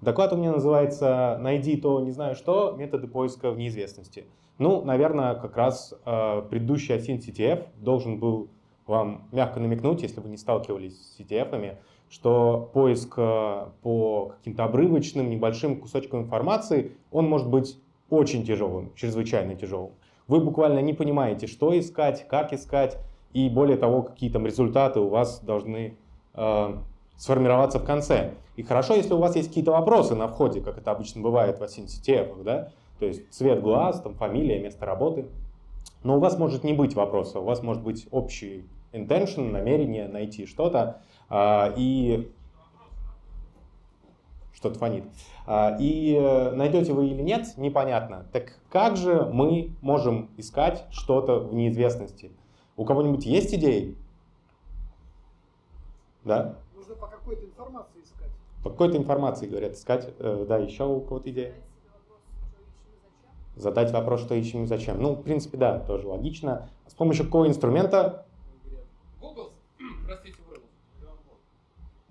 Доклад у меня называется «Найди то, не знаю что. Методы поиска в неизвестности». Ну, наверное, как раз предыдущий OSINT-CTF должен был вам мягко намекнуть, если вы не сталкивались с CTF-ами, что поиск по каким-то обрывочным, небольшим кусочкам информации, он может быть очень тяжелым, чрезвычайно тяжелым. Вы буквально не понимаете, что искать, как искать, и более того, какие там результаты у вас должны сформироваться в конце. И хорошо, если у вас есть какие-то вопросы на входе, как это обычно бывает в OSINT-CTF, да? То есть цвет глаз, там, фамилия, место работы. Но у вас может не быть вопроса, у вас может быть общий intention, намерение найти что-то, и что-то фонит. И найдете вы или нет, непонятно. Так как же мы можем искать что-то в неизвестности? У кого-нибудь есть идеи? Да? Нужно по какой-то информации искать. По какой-то информации, говорят, искать. Да, еще у кого-то идея? Задать вопрос, что ищем и зачем. Ну, в принципе, да, тоже логично. С помощью какого инструмента? Google, простите, вырвал.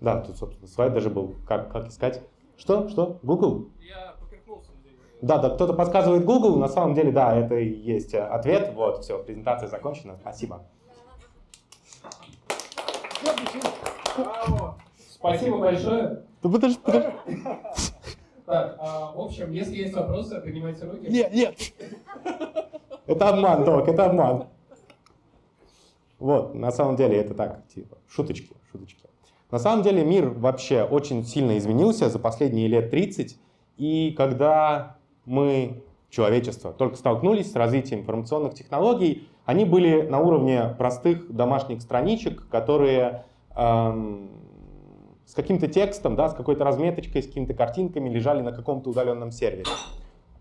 Да, тут, собственно, слайд даже был. Как искать? Что? Google? Я поперхнулся. Да, кто-то подсказывает Google. На самом деле, да, это и есть ответ. Вот, все, презентация закончена. Спасибо. Спасибо большое. Подожди. Так, в общем, если есть вопросы, поднимайте руки. Нет. Это обман, Док, это обман. Вот, на самом деле это так, типа, шуточки. На самом деле мир вообще очень сильно изменился за последние лет 30, и когда мы, человечество, только столкнулись с развитием информационных технологий, они были на уровне простых домашних страничек, которые с каким-то текстом, да, с какой-то разметочкой, с какими-то картинками лежали на каком-то удаленном сервере.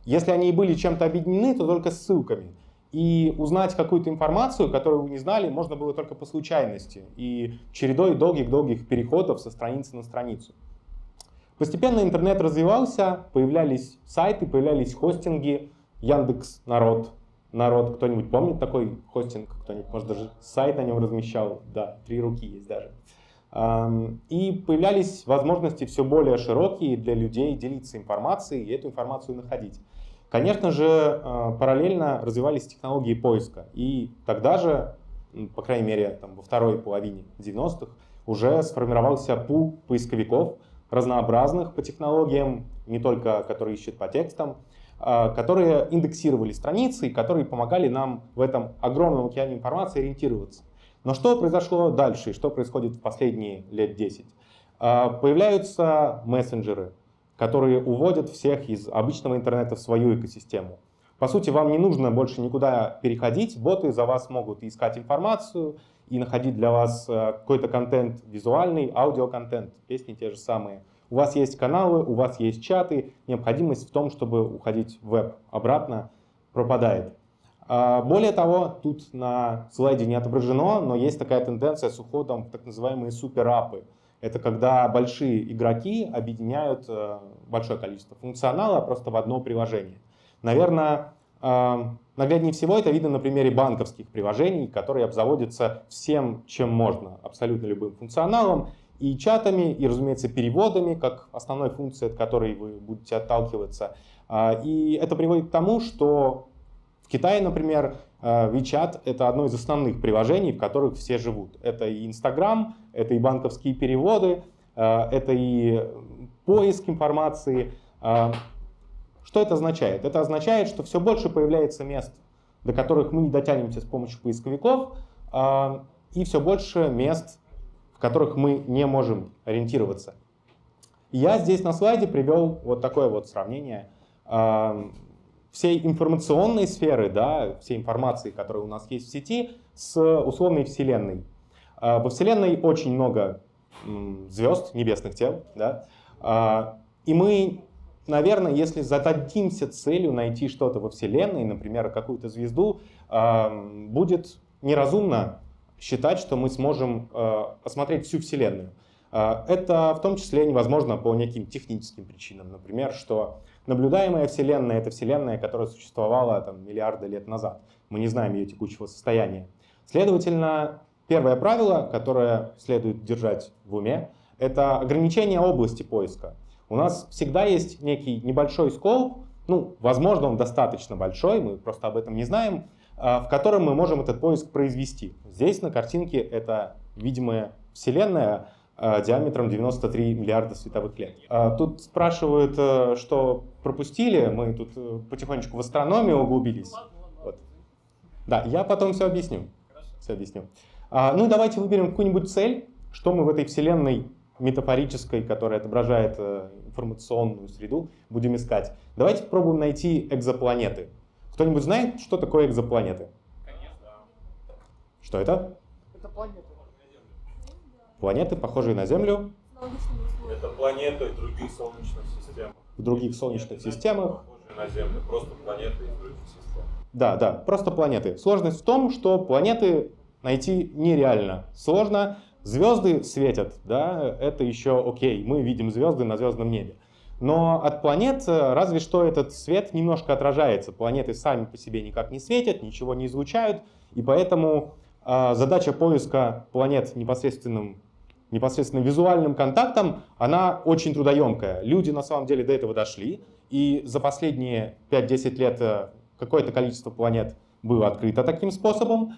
Если они и были чем-то объединены, то только ссылками. И узнать какую-то информацию, которую вы не знали, можно было только по случайности и чередой долгих переходов со страницы на страницу. Постепенно интернет развивался, появлялись сайты, появлялись хостинги, Яндекс, Народ, кто-нибудь помнит такой хостинг? Кто-нибудь, может, даже сайт на нем размещал? Да, 3 руки есть даже. И появлялись возможности все более широкие для людей делиться информацией и эту информацию находить. Конечно же, параллельно развивались технологии поиска. И тогда же, по крайней мере, там, во второй половине 90-х, уже сформировался пул поисковиков, разнообразных по технологиям, не только которые ищут по текстам, которые индексировали страницы и которые помогали нам в этом огромном океане информации ориентироваться. Но что произошло дальше и что происходит в последние лет 10? Появляются мессенджеры, которые уводят всех из обычного интернета в свою экосистему. По сути, вам не нужно больше никуда переходить, боты за вас могут искать информацию и находить для вас какой-то контент визуальный, аудиоконтент, песни те же самые. У вас есть каналы, у вас есть чаты, необходимость в том, чтобы уходить в веб обратно, пропадает. Более того, тут на слайде не отображено, но есть такая тенденция с уходом в так называемые суперапы. Это когда большие игроки объединяют большое количество функционала просто в одно приложение. Наверное, нагляднее всего это видно на примере банковских приложений, которые обзаводятся всем, чем можно, абсолютно любым функционалом, и чатами, и, разумеется, переводами, как основной функцией, от которой вы будете отталкиваться. И это приводит к тому, что в Китае, например, WeChat — это одно из основных приложений, в которых все живут. Это и Instagram, это и банковские переводы, это и поиск информации. Что это означает? Это означает, что все больше появляется мест, до которых мы не дотянемся с помощью поисковиков, и все больше мест, в которых мы не можем ориентироваться. Я здесь на слайде привел вот такое вот сравнение всей информационной сферы, да, всей информации, которая у нас есть в сети, с условной Вселенной. Во Вселенной очень много звезд, небесных тел, да, и мы, наверное, если зададимся целью найти что-то во Вселенной, например, какую-то звезду, будет неразумно считать, что мы сможем осмотреть всю Вселенную. Это в том числе невозможно по неким техническим причинам. Например, что наблюдаемая Вселенная — это Вселенная, которая существовала там, миллиарды лет назад. Мы не знаем ее текущего состояния. Следовательно, первое правило, которое следует держать в уме, это ограничение области поиска. у нас всегда есть некий небольшой скоп, ну, возможно, он достаточно большой, мы просто об этом не знаем, в котором мы можем этот поиск произвести. Здесь на картинке это видимая Вселенная диаметром 93 миллиарда световых лет. Тут спрашивают, что пропустили, мы тут потихонечку в астрономию углубились. Вот. Да, я потом все объясню. Все объясню. Ну и давайте выберем какую-нибудь цель, что мы в этой Вселенной метафорической, которая отображает информационную среду, будем искать. Давайте попробуем найти экзопланеты. Кто-нибудь знает, что такое экзопланеты? Конечно. Что это? Это планета. Планеты, похожие на Землю. Это планеты других солнечных систем. В других солнечных системах. Похожие на Землю, просто планеты из других систем. Да, да, просто планеты. Сложность в том, что планеты найти нереально сложно. Звезды светят, да, это еще окей, мы видим звезды на звездном небе. Но от планет разве что этот свет немножко отражается. Планеты сами по себе никак не светят, ничего не излучают, и поэтому задача поиска планет непосредственным визуальным контактом, она очень трудоемкая. Люди на самом деле до этого дошли, и за последние 5-10 лет какое-то количество планет было открыто таким способом,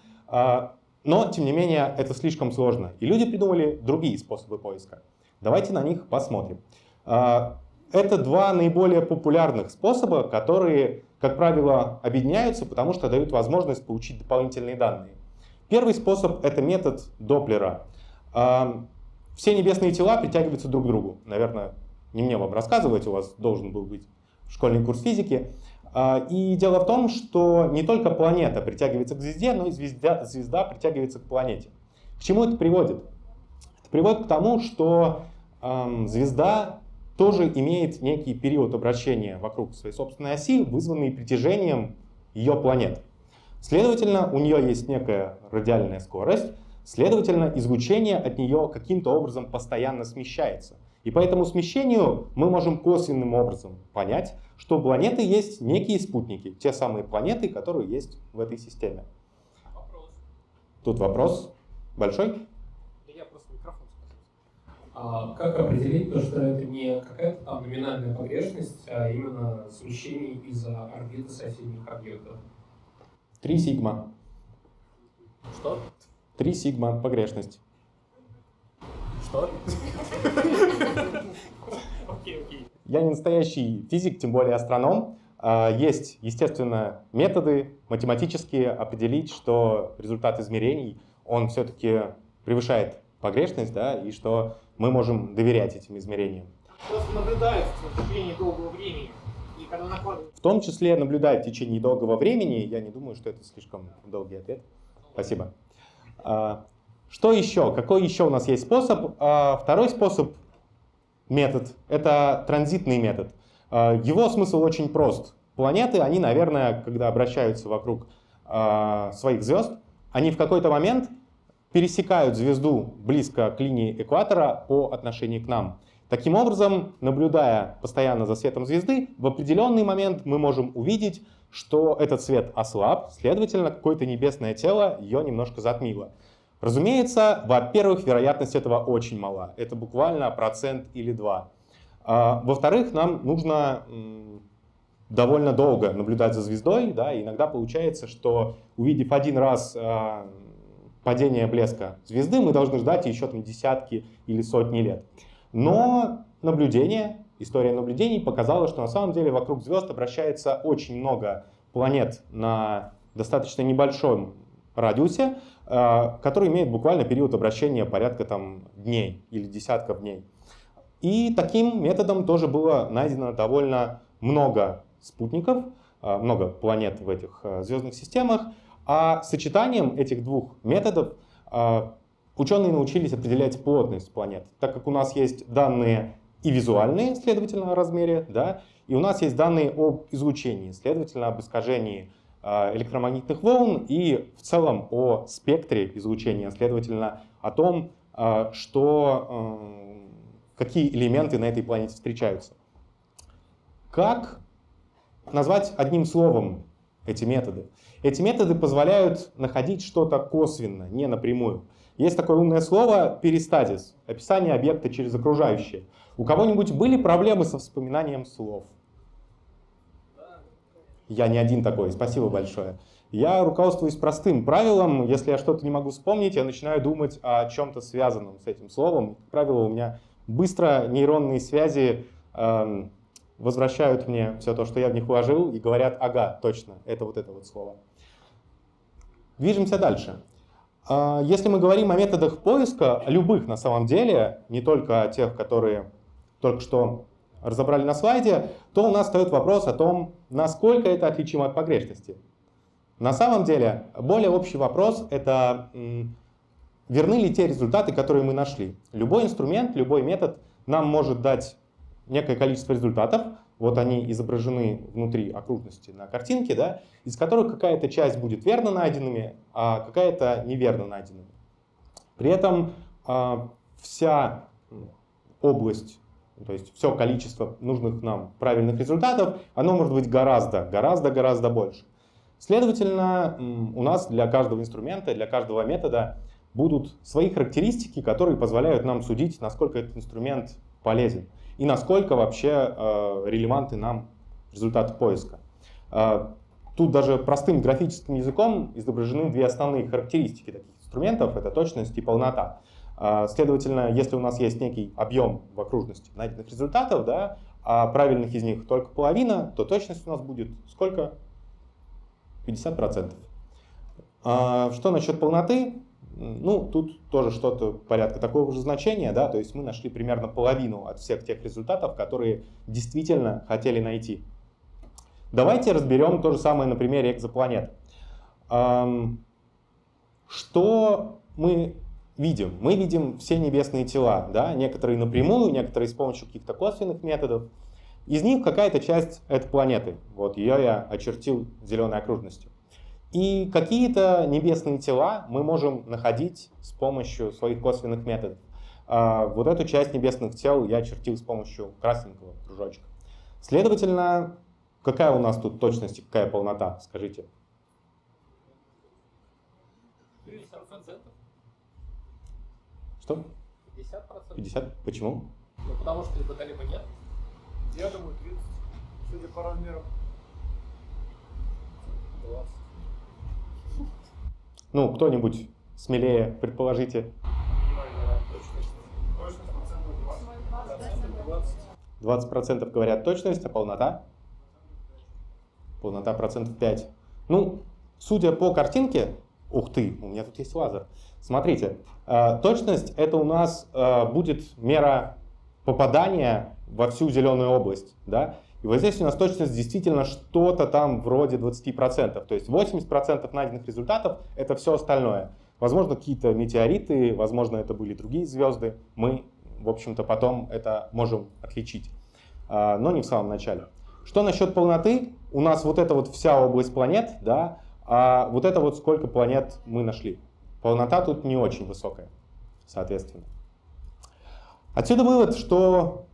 но, тем не менее, это слишком сложно. И люди придумали другие способы поиска. Давайте на них посмотрим. Это два наиболее популярных способа, которые, как правило, объединяются, потому что дают возможность получить дополнительные данные. Первый способ — это метод Доплера. Все небесные тела притягиваются друг к другу. Наверное, не мне вам рассказывать, у вас должен был быть школьный курс физики. И дело в том, что не только планета притягивается к звезде, но и звезда притягивается к планете. К чему это приводит? Это приводит к тому, что звезда тоже имеет некий период обращения вокруг своей собственной оси, вызванный притяжением ее планет. Следовательно, у нее есть некая радиальная скорость, следовательно, излучение от нее каким-то образом постоянно смещается. И по этому смещению мы можем косвенным образом понять, что у планеты есть некие спутники, те самые планеты, которые есть в этой системе. Вопрос. Тут вопрос большой? Я просто микрофон сказал. Как определить то, что это не какая-то там номинальная погрешность, а именно смещение из-за орбиты соседних объектов? 3 сигма. Что? 3 сигма погрешность. Что? Окей. Я не настоящий физик, тем более астроном. Есть, естественно, методы математические определить, что результат измерений, он все-таки превышает погрешность, да, и что мы можем доверять этим измерениям. Просто наблюдается в течение долгого времени. И когда накладывается... В том числе наблюдать в течение долгого времени, я не думаю, что это слишком долгий ответ. Спасибо. Что еще? Какой еще у нас есть способ? Второй способ, метод, это транзитный метод. Его смысл очень прост. Планеты, они, наверное, когда обращаются вокруг своих звезд, они в какой-то момент пересекают звезду близко к линии экватора по отношению к нам. Таким образом, наблюдая постоянно за светом звезды, в определенный момент мы можем увидеть, что этот свет ослаб, следовательно, какое-то небесное тело ее немножко затмило. Разумеется, во-первых, вероятность этого очень мала. Это буквально 1% или 2%. Во-вторых, нам нужно довольно долго наблюдать за звездой. Да, и иногда получается, что увидев один раз падение блеска звезды, мы должны ждать еще там десятки или сотни лет. Но история наблюдений показала, что на самом деле вокруг звезд обращается очень много планет на достаточно небольшом радиусе, который имеет буквально период обращения порядка там, дней или десятков дней. И таким методом тоже было найдено довольно много спутников, много планет в этих звездных системах. А сочетанием этих двух методов ученые научились определять плотность планет, так как у нас есть данные и визуальные, следовательно, о размере, да, и у нас есть данные об излучении, следовательно, об искажении электромагнитных волн и в целом о спектре излучения, следовательно, о том, какие элементы на этой планете встречаются. Как назвать одним словом эти методы? Эти методы позволяют находить что-то косвенно, не напрямую. Есть такое умное слово перистазис, описание объекта через окружающее. У кого-нибудь были проблемы со вспоминанием слов? Я не один такой, спасибо большое. Я руководствуюсь простым правилом: если я что-то не могу вспомнить, я начинаю думать о чем-то связанном с этим словом. Как правило, у меня быстро нейронные связи возвращают мне все то, что я в них вложил, и говорят: ага, точно, это вот слово. Движемся дальше. Если мы говорим о методах поиска, любых на самом деле, не только о тех, которые только что разобрали на слайде, то у нас встает вопрос о том, насколько это отличимо от погрешности. На самом деле, более общий вопрос — это верны ли те результаты, которые мы нашли. Любой инструмент, любой метод нам может дать некое количество результатов. Вот они изображены внутри окружности на картинке, да, из которых какая-то часть будет верно найденными, а какая-то неверно найденными. При этом вся область, то есть все количество нужных нам правильных результатов, оно может быть гораздо больше. Следовательно, у нас для каждого инструмента, для каждого метода будут свои характеристики, которые позволяют нам судить, насколько этот инструмент полезен и насколько вообще релевантны нам результаты поиска. Тут даже простым графическим языком изображены две основные характеристики таких инструментов — это точность и полнота. Следовательно, если у нас есть некий объем в окружности найденных результатов, да, а правильных из них только половина, то точность у нас будет сколько? 50%. Что насчет полноты? Ну, тут тоже что-то порядка такого же значения, да, то есть мы нашли примерно половину от всех тех результатов, которые действительно хотели найти. Давайте разберем то же самое на примере экзопланет. Что мы видим? Мы видим все небесные тела, да, некоторые напрямую, некоторые с помощью каких-то косвенных методов. Из них какая-то часть — это планеты. Вот ее я очертил зеленой окружностью. И какие-то небесные тела мы можем находить с помощью своих косвенных методов. Вот эту часть небесных тел я очертил с помощью красненького кружочка. Следовательно, какая у нас тут точность и какая полнота, скажите? 50%. Что? 50%. 50? Почему? Ну, потому что либо-либо нет. Я думаю, 30, судя по размерам. 20. Ну, кто-нибудь смелее предположите. 20% говорят точность, а полнота? Полнота процентов 5. Ну, судя по картинке, ух ты, у меня тут есть лазер. Смотрите, точность — это у нас будет мера попадания во всю зеленую область, да? И вот здесь у нас точность действительно что-то там вроде 20%. То есть 80% найденных результатов — это все остальное. Возможно, какие-то метеориты, возможно, это были другие звезды. Мы, в общем-то, потом это можем отличить, но не в самом начале. Что насчет полноты? У нас вот это вот вся область планет, да, а вот это вот сколько планет мы нашли. Полнота тут не очень высокая, соответственно. Отсюда вывод, что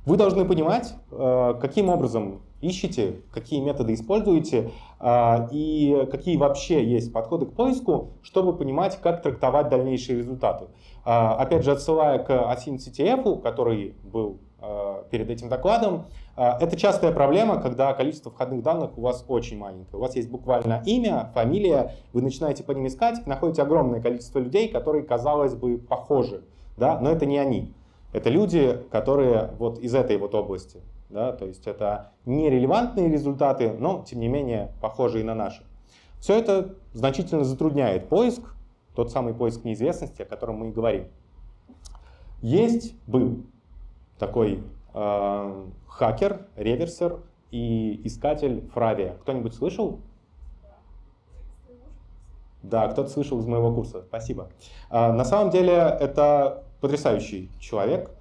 вы должны понимать, каким образом ищете, какие методы используете и какие вообще есть подходы к поиску, чтобы понимать, как трактовать дальнейшие результаты. Опять же, отсылая к Asyn-CTF, который был перед этим докладом, это частая проблема, когда количество входных данных у вас очень маленькое. У вас есть буквально имя, фамилия, вы начинаете по ним искать, находите огромное количество людей, которые, казалось бы, похожи, да? Но это не они. Это люди, которые вот из этой вот области, да? То есть это нерелевантные результаты, но тем не менее похожие на наши. Все это значительно затрудняет поиск, тот самый поиск неизвестности, о котором мы и говорим. Был такой хакер, реверсер и искатель Фравия. Кто-нибудь слышал? Да, кто-то слышал из моего курса. Спасибо. На самом деле это потрясающий человек.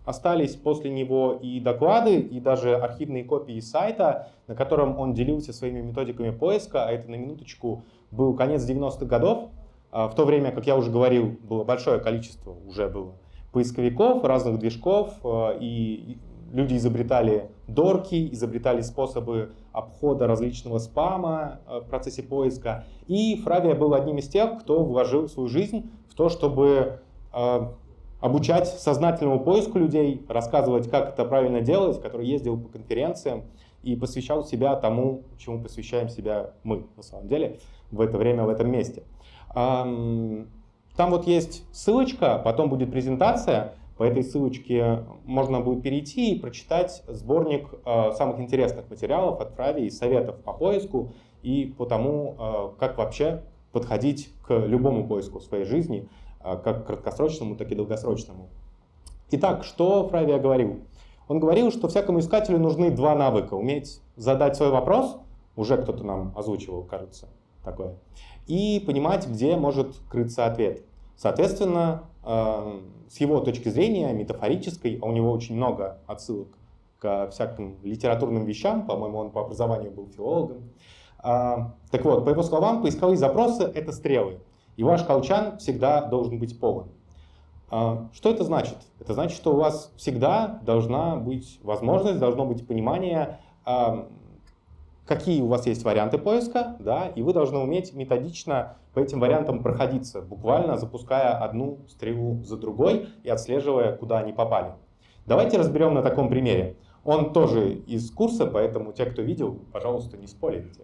Остались после него и доклады, и даже архивные копии сайта, на котором он делился своими методиками поиска, а это, на минуточку, был конец 90-х годов. В то время, как я уже говорил, было большое количество, уже было поисковиков, разных движков, и люди изобретали дорки, изобретали способы обхода различного спама в процессе поиска. И Фравия был одним из тех, кто вложил свою жизнь в то, чтобы обучать сознательному поиску людей, рассказывать, как это правильно делать, который ездил по конференциям и посвящал себя тому, чему посвящаем себя мы, на самом деле, в это время, в этом месте. Там вот есть ссылочка, потом будет презентация. По этой ссылочке можно будет перейти и прочитать сборник самых интересных материалов от Фравии, советов по поиску и по тому, как вообще подходить к любому поиску в своей жизни, как краткосрочному, так и долгосрочному. Итак, что Фравия говорил? Он говорил, что всякому искателю нужны два навыка. Уметь задать свой вопрос, уже кто-то нам озвучивал, кажется, такое, и понимать, где может крыться ответ. Соответственно, с его точки зрения, метафорической, а у него очень много отсылок к всяким литературным вещам, по-моему, он по образованию был филологом. Так вот, по его словам, поисковые запросы — это стрелы, и ваш колчан всегда должен быть полон. Что это значит? Это значит, что у вас всегда должна быть возможность, должно быть понимание, какие у вас есть варианты поиска, да, и вы должны уметь методично по этим вариантам проходиться, буквально запуская одну стрелу за другой и отслеживая, куда они попали. Давайте разберем на таком примере. Он тоже из курса, поэтому те, кто видел, пожалуйста, не спорите.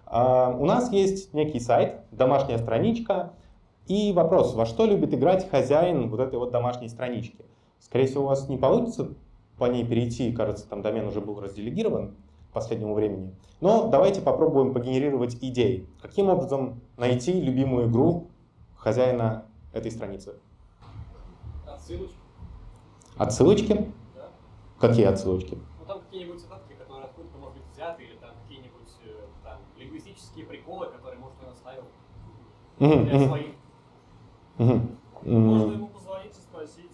У нас есть некий сайт, домашняя страничка, и вопрос, во что любит играть хозяин вот этой вот домашней странички. Скорее всего, у вас не получится по ней перейти, кажется, там домен уже был разделегирован к последнему времени. Но давайте попробуем погенерировать идеи. Каким образом найти любимую игру хозяина этой страницы? Отсылочки. Отсылочки? Да. Какие отсылочки? Ну там какие-нибудь цитатки, которые откуда-то, может быть, взяты, или там какие-нибудь там лингвистические приколы, которые, может, он оставил для своих. Можно ему позвонить и спросить.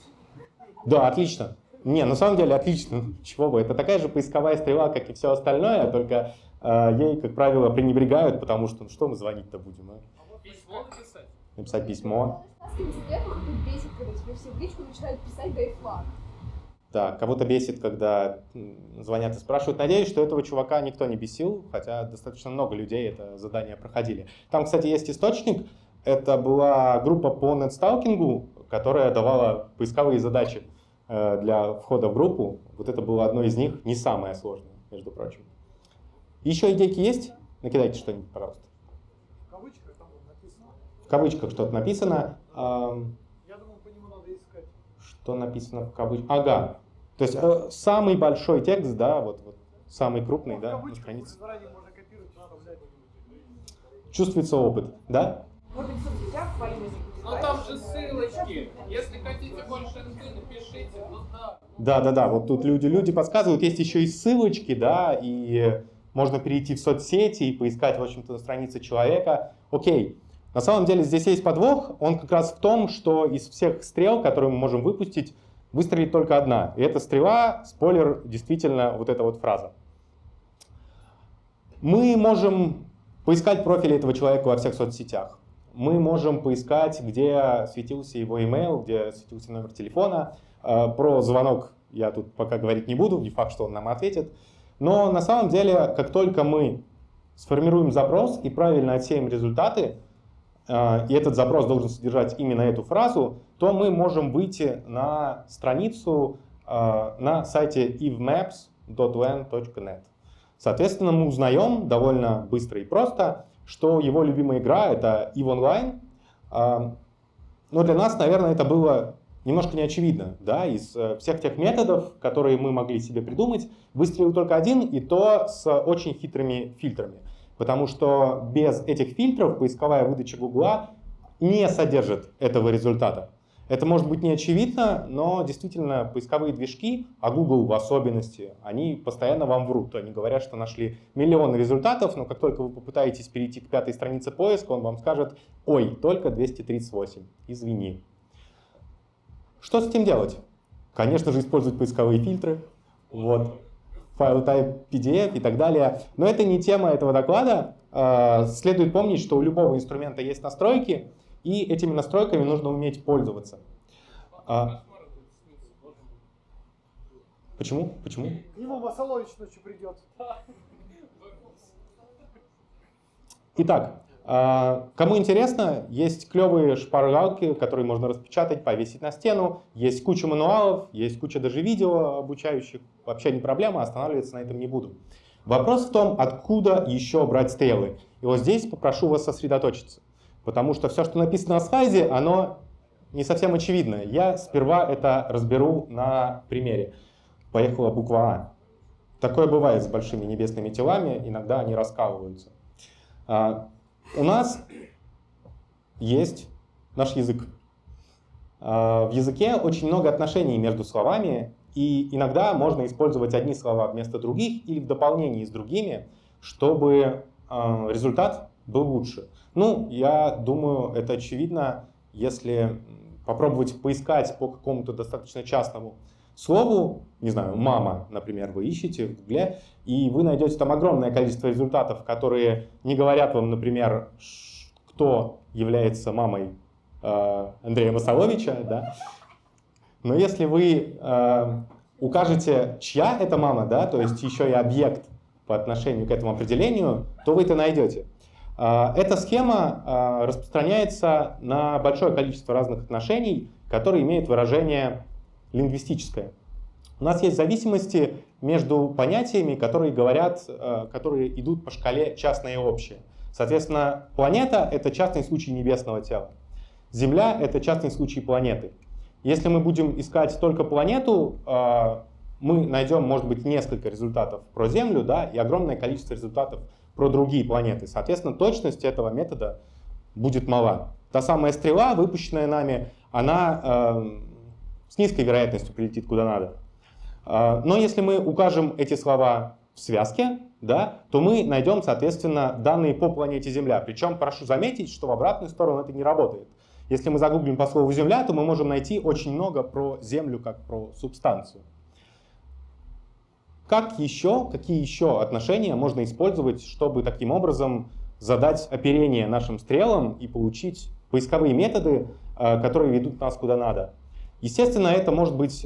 Да, отлично. Не, на самом деле отлично. Чего вы? Это такая же поисковая стрела, как и все остальное, только ей, как правило, пренебрегают, потому что ну, что мы звонить-то будем? Письмо написать. Написать письмо. Бесит, когда тебе все в личку начинают писать «дай флаг». Да, кого-то бесит, когда звонят и спрашивают. Надеюсь, что этого чувака никто не бесил, хотя достаточно много людей это задание проходили. Там, кстати, есть источник. Это была группа по нетсталкингу, которая давала поисковые задачи для входа в группу. Вот это было одно из них, не самое сложное, между прочим. Еще идейки есть? Накидайте что-нибудь, пожалуйста. В кавычках там написано. В кавычках что-то написано. Я думал, по нему надо искать. Что написано в кавычках? Ага. То есть самый большой текст, да, вот самый крупный, да, на странице. Заранее можно копировать, надо взять. Чувствуется опыт, да? Может быть, в соцсетях по имени. Ну там же ссылочки. Если хотите больше инфы, напишите. Ну да. Да. Вот тут люди подсказывают. Есть еще и ссылочки, да, и можно перейти в соцсети и поискать, в общем-то, на странице человека. Окей. На самом деле здесь есть подвох. Он как раз в том, что из всех стрел, которые мы можем выпустить, выстрелит только одна. И эта стрела, спойлер, действительно вот эта вот фраза. Мы можем поискать профиль этого человека во всех соцсетях. Мы можем поискать, где светился его email, где светился номер телефона. Про звонок я тут пока говорить не буду, не факт, что он нам ответит. Но на самом деле, как только мы сформируем запрос и правильно отсеем результаты, и этот запрос должен содержать именно эту фразу, то мы можем выйти на страницу на сайте evmaps.len.net. Соответственно, мы узнаем довольно быстро и просто, что его любимая игра — это EVE Online. Но для нас, наверное, это было немножко неочевидно. Да? Из всех тех методов, которые мы могли себе придумать, выстрелил только один, и то с очень хитрыми фильтрами. Потому что без этих фильтров поисковая выдача Гугла не содержит этого результата. Это может быть не очевидно, но действительно поисковые движки, а Google в особенности, они постоянно вам врут. Они говорят, что нашли миллион результатов, но как только вы попытаетесь перейти к 5-й странице поиска, он вам скажет: ой, только 238, извини. Что с этим делать? Конечно же, использовать поисковые фильтры, вот, файл type PDF и так далее. Но это не тема этого доклада. Следует помнить, что у любого инструмента есть настройки, и этими настройками нужно уметь пользоваться. Почему? Почему? К нему Масалович ночью придет. Итак, кому интересно, есть клевые шпаргалки, которые можно распечатать, повесить на стену. Есть куча мануалов, есть куча даже видео обучающих. Вообще не проблема, останавливаться на этом не буду. Вопрос в том, откуда еще брать стрелы. И вот здесь попрошу вас сосредоточиться. Потому что все, что написано на слайде, оно не совсем очевидно. Я сперва это разберу на примере. Поехала буква А. Такое бывает с большими небесными телами, иногда они раскалываются. У нас есть наш язык. В языке очень много отношений между словами, и иногда можно использовать одни слова вместо других или в дополнении с другими, чтобы результат был лучше. Ну, я думаю, это очевидно, если попробовать поискать по какому-то достаточно частному слову, не знаю, мама, например, вы ищете в Гугле, и вы найдете там огромное количество результатов, которые не говорят вам, например, кто является мамой Андрея Масаловича, да? Но если вы укажете, чья это мама, да, то есть еще и объект по отношению к этому определению, то вы это найдете. Эта схема распространяется на большое количество разных отношений, которые имеют выражение лингвистическое. У нас есть зависимости между понятиями, которые идут по шкале частное и общее. Соответственно, планета — это частный случай небесного тела. Земля — это частный случай планеты. Если мы будем искать только планету, мы найдем, может быть, несколько результатов про Землю, да, и огромное количество результатов про другие планеты. Соответственно, точность этого метода будет мала. Та самая стрела, выпущенная нами, она с низкой вероятностью прилетит куда надо. Но если мы укажем эти слова в связке, да, то мы найдем, соответственно, данные по планете Земля. Причем прошу заметить, что в обратную сторону это не работает. Если мы загуглим по слову «Земля», то мы можем найти очень много про Землю как про субстанцию. Какие еще отношения можно использовать, чтобы таким образом задать оперение нашим стрелам и получить поисковые методы, которые ведут нас куда надо? Естественно, это может быть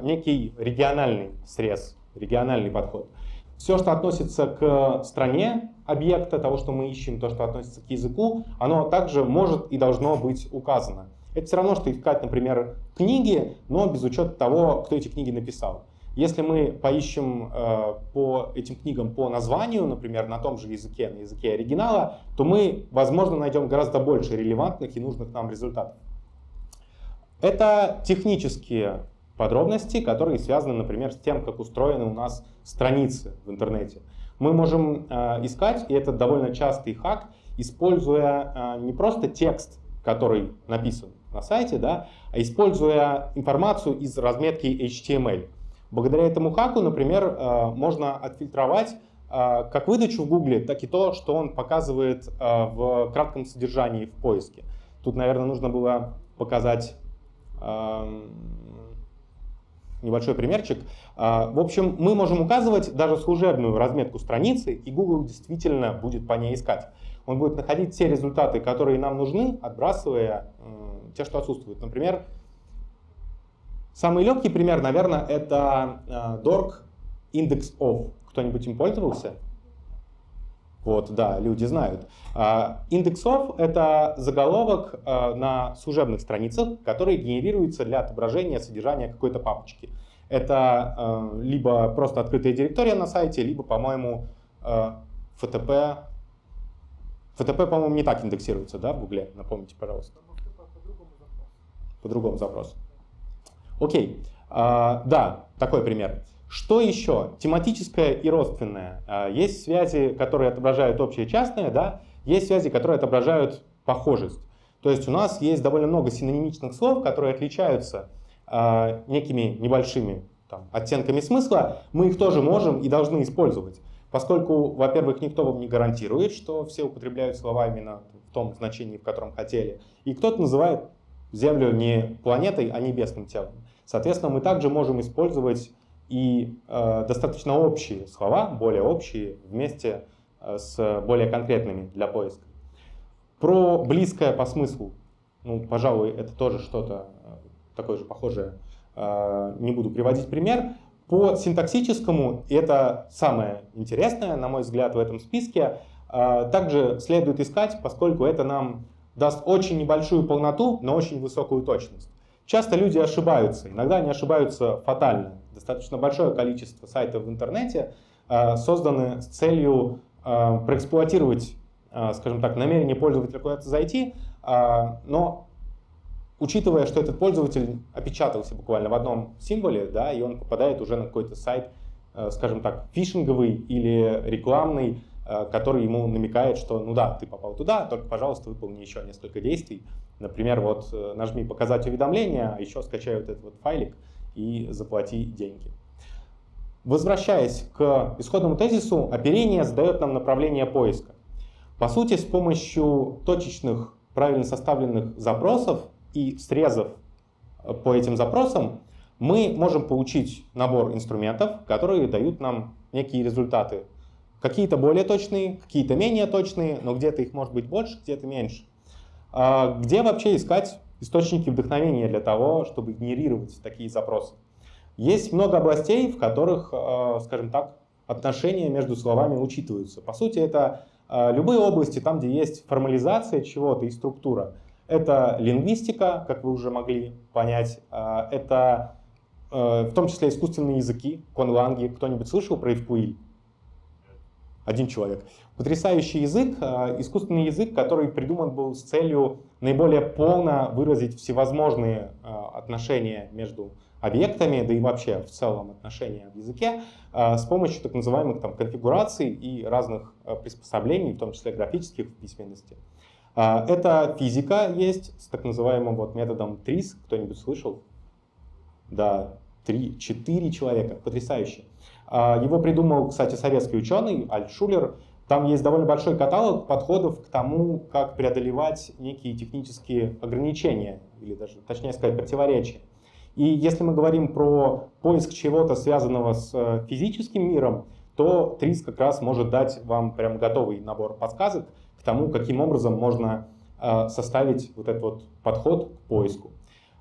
некий региональный срез, региональный подход. Все, что относится к стране объекта, того, что мы ищем, то, что относится к языку, оно также может и должно быть указано. Это все равно, что искать, например, книги, но без учета того, кто эти книги написал. Если мы поищем по этим книгам по названию, например, на том же языке, на языке оригинала, то мы, возможно, найдем гораздо больше релевантных и нужных нам результатов. Это технические подробности, которые связаны, например, с тем, как устроены у нас страницы в интернете. Мы можем искать, и это довольно частый хак, используя не просто текст, который написан на сайте, да, а используя информацию из разметки HTML. Благодаря этому хаку, например, можно отфильтровать как выдачу в Гугле, так и то, что он показывает в кратком содержании в поиске. Тут, наверное, нужно было показать небольшой примерчик. В общем, мы можем указывать даже служебную разметку страницы, и Google действительно будет по ней искать. Он будет находить те результаты, которые нам нужны, отбрасывая те, что отсутствуют. Например, самый легкий пример, наверное, это dork index of. Кто-нибудь им пользовался? Вот, да, люди знают. Index of — это заголовок на служебных страницах, который генерируется для отображения содержания какой-то папочки. Это либо просто открытая директория на сайте, либо, по-моему, FTP. FTP, по-моему, не так индексируется, да, в Гугле? Напомните, пожалуйста. По-другому запрос. Окей. Да, такой пример. Что еще? Тематическое и родственное. Есть связи, которые отображают общее и частное, да? Есть связи, которые отображают похожесть. То есть у нас есть довольно много синонимичных слов, которые отличаются некими небольшими оттенками смысла. Мы их тоже можем и должны использовать. Поскольку, во-первых, никто вам не гарантирует, что все употребляют слова именно в том значении, в котором хотели. И кто-то называет Землю не планетой, а небесным телом. Соответственно, мы также можем использовать и достаточно общие слова, более общие, вместе с более конкретными для поиска. Про близкое по смыслу, ну, пожалуй, это тоже что-то такое же похожее. Не буду приводить пример. По синтаксическому, и это самое интересное, на мой взгляд, в этом списке, также следует искать, поскольку это нам даст очень небольшую полноту, но очень высокую точность. Часто люди ошибаются, иногда они ошибаются фатально. Достаточно большое количество сайтов в интернете созданы с целью проэксплуатировать, скажем так, намерение пользователя куда-то зайти, но учитывая, что этот пользователь опечатался буквально в одном символе, да, и он попадает уже на какой-то сайт, скажем так, фишинговый или рекламный, который ему намекает, что ну да, ты попал туда, только, пожалуйста, выполни еще несколько действий. Например, вот нажми «Показать уведомления», а еще скачай вот этот вот файлик и заплати деньги. Возвращаясь к исходному тезису, оперение задает нам направление поиска. По сути, с помощью точечных, правильно составленных запросов и срезов по этим запросам мы можем получить набор инструментов, которые дают нам некие результаты. Какие-то более точные, какие-то менее точные, но где-то их может быть больше, где-то меньше. Где вообще искать источники вдохновения для того, чтобы генерировать такие запросы? Есть много областей, в которых, скажем так, отношения между словами учитываются. По сути, это любые области, там, где есть формализация чего-то и структура. Это лингвистика, как вы уже могли понять. Это в том числе искусственные языки, конланги. Кто-нибудь слышал про Евкуиль? Один человек. Потрясающий язык, искусственный язык, который придуман был с целью наиболее полно выразить всевозможные отношения между объектами, да и вообще в целом отношения в языке, с помощью так называемых там конфигураций и разных приспособлений, в том числе графических в письменности. Это физика есть с так называемым вот методом TRIZ. Кто-нибудь слышал? Да, 3-4 человека. Потрясающе. Его придумал, кстати, советский ученый Альтшулер. Там есть довольно большой каталог подходов к тому, как преодолевать некие технические ограничения, или даже, точнее сказать, противоречия. И если мы говорим про поиск чего-то, связанного с физическим миром, то TRIZ как раз может дать вам прям готовый набор подсказок к тому, каким образом можно составить вот этот вот подход к поиску.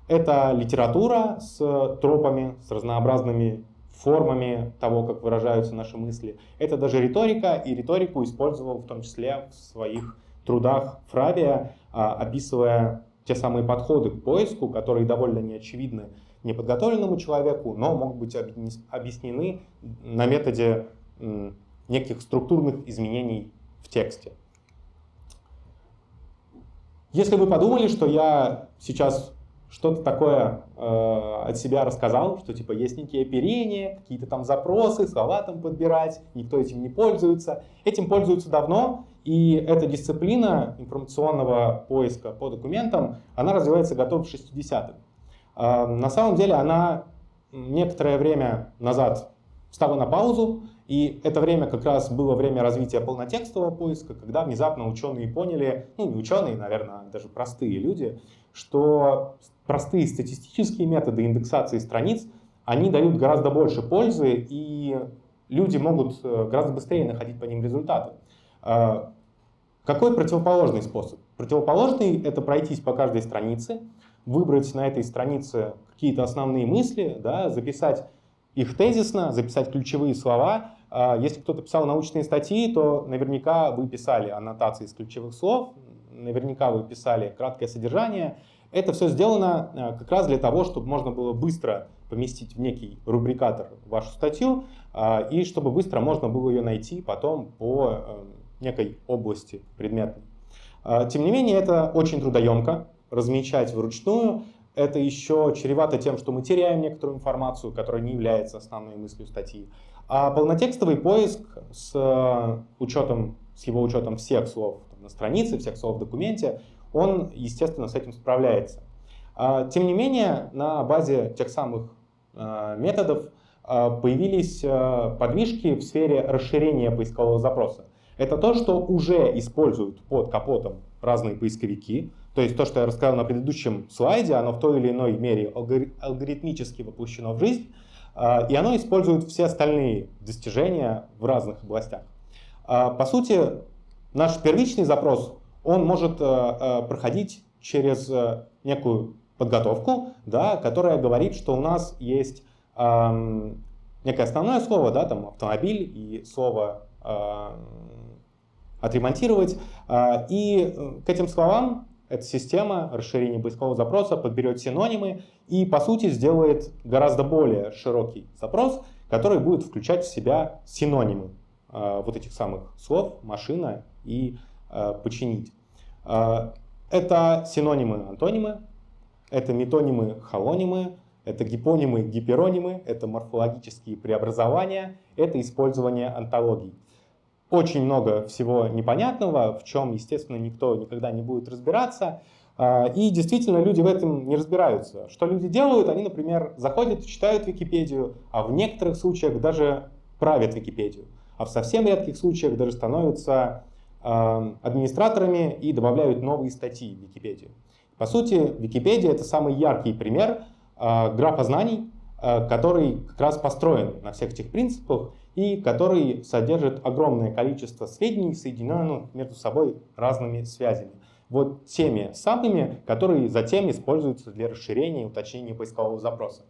Это литература с тропами, с разнообразными формами того, как выражаются наши мысли. Это даже риторика, и риторику использовал в том числе в своих трудах Фрабия, описывая те самые подходы к поиску, которые довольно неочевидны неподготовленному человеку, но могут быть объяснены на методе неких структурных изменений в тексте. Если вы подумали, что я сейчас что-то такое от себя рассказал, что типа есть некие оперения, какие-то там запросы, слова там подбирать, никто этим не пользуется. Этим пользуются давно, и эта дисциплина информационного поиска по документам, она развивается году в 60-х. На самом деле она некоторое время назад стала на паузу, и это время как раз было время развития полнотекстового поиска, когда внезапно ученые поняли, ну не ученые, наверное, даже простые люди, что простые статистические методы индексации страниц, они дают гораздо больше пользы, и люди могут гораздо быстрее находить по ним результаты. Какой противоположный способ? Противоположный — это пройтись по каждой странице, выбрать на этой странице какие-то основные мысли, да, записать их тезисно, записать ключевые слова. Если кто-то писал научные статьи, то наверняка вы писали аннотации из ключевых слов, наверняка вы писали краткое содержание. Это все сделано как раз для того, чтобы можно было быстро поместить в некий рубрикатор вашу статью, и чтобы быстро можно было ее найти потом по некой области предметной. Тем не менее, это очень трудоемко, размечать вручную. Это еще чревато тем, что мы теряем некоторую информацию, которая не является основной мыслью статьи. А полнотекстовый поиск с его учетом всех слов на странице, всех слов в документе, он, естественно, с этим справляется. Тем не менее, на базе тех самых методов появились подвижки в сфере расширения поискового запроса. Это то, что уже используют под капотом разные поисковики. То есть то, что я рассказал на предыдущем слайде, оно в той или иной мере алгоритмически воплощено в жизнь, и оно использует все остальные достижения в разных областях. По сути, наш первичный запрос, он может проходить через некую подготовку, да, которая говорит, что у нас есть некое основное слово, да, там автомобиль и слово отремонтировать. И к этим словам эта система расширения поискового запроса подберет синонимы и, по сути, сделает гораздо более широкий запрос, который будет включать в себя синонимы вот этих самых слов «машина» и «починить». Это синонимы, антонимы, это метонимы, холонимы, это гипонимы, гиперонимы, это морфологические преобразования, это использование онтологий. Очень много всего непонятного, в чем, естественно, никто никогда не будет разбираться. И действительно, люди в этом не разбираются. Что люди делают? Они, например, заходят, читают Википедию, а в некоторых случаях даже правят Википедию. А в совсем редких случаях даже становятся администраторами и добавляют новые статьи в Википедию. По сути, Википедия — это самый яркий пример графа знаний, который как раз построен на всех этих принципах и который содержит огромное количество сведений, соединенных между собой разными связями. Вот теми самыми, которые затем используются для расширения и уточнения поискового запроса.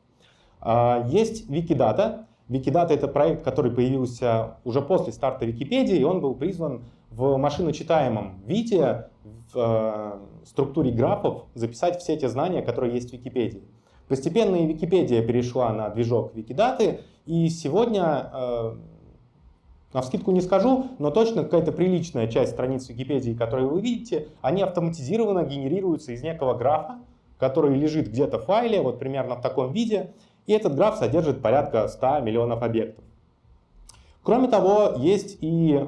Есть Wikidata. Wikidata — это проект, который появился уже после старта Википедии, и он был призван в машиночитаемом виде, в структуре графов, записать все те знания, которые есть в Википедии. Постепенно и Википедия перешла на движок Wikidata, и сегодня, навскидку не скажу, но точно какая-то приличная часть страниц Википедии, которые вы видите, они автоматизированно генерируются из некого графа, который лежит где-то в файле, вот примерно в таком виде, и этот граф содержит порядка 100 миллионов объектов. Кроме того, есть и